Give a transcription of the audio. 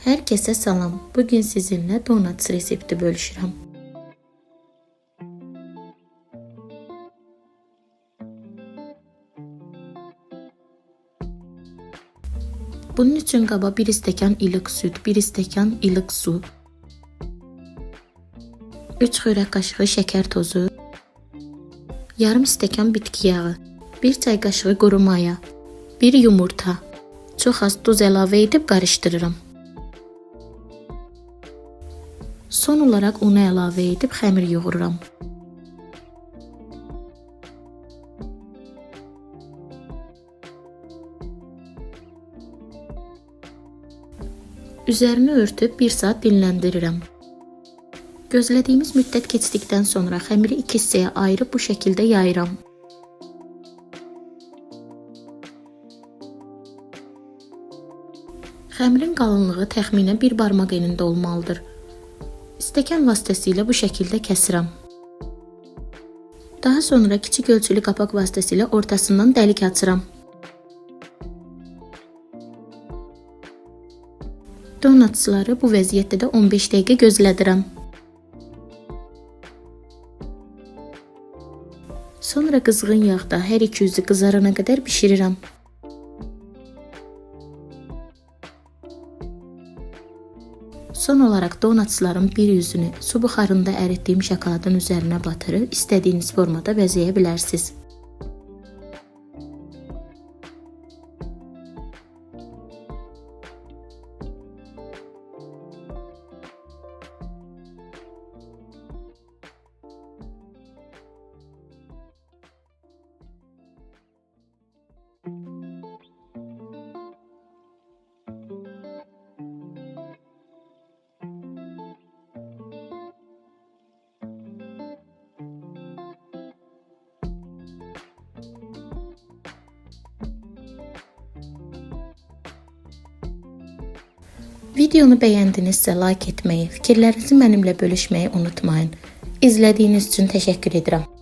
Herkese salam. Bugün sizinle donuts resepti bölüşürəm. Bunun üçün qaba 1 stəkan ilıq süd, 1 stəkan ilıq su, 3 xörək qaşığı şəkər tozu, yarım stəkan bitki yağı, 1 çay qaşığı quru maya, 1 yumurta, çox az duz əlavə edib qarışdırıram. Son olaraq unu əlavə edib xəmir yoğururam. Üzərini örtüb 1 saat dinləndirirəm. Gözlədiyimiz müddət keçdikdən sonra xəmiri 2 hissəyə ayırıb bu şəkildə yayıram. Xəmirin qalınlığı təxminən 1 barmaq enində olmalıdır. Stəkan vasitəsilə bu şəkildə kəsirəm. Daha sonra kiçik ölçülü qapaq vasitəsilə ortasından dəlik açıram. Donutsları bu vəziyyətdə də 15 dəqiqə gözlədirəm. Sonra qızğın yağda hər iki üzü qızarana qədər bişirirəm. Son olaraq donutsların bir yüzünü su buxarında əritdiyim şokoladın üzərinə batırıb istədiyiniz formada bəzəyə bilərsiniz. Videonu bəyəndinizsə like etməyi, fikirlərinizi mənimlə bölüşməyi unutmayın. İzlədiyiniz üçün təşəkkür edirəm.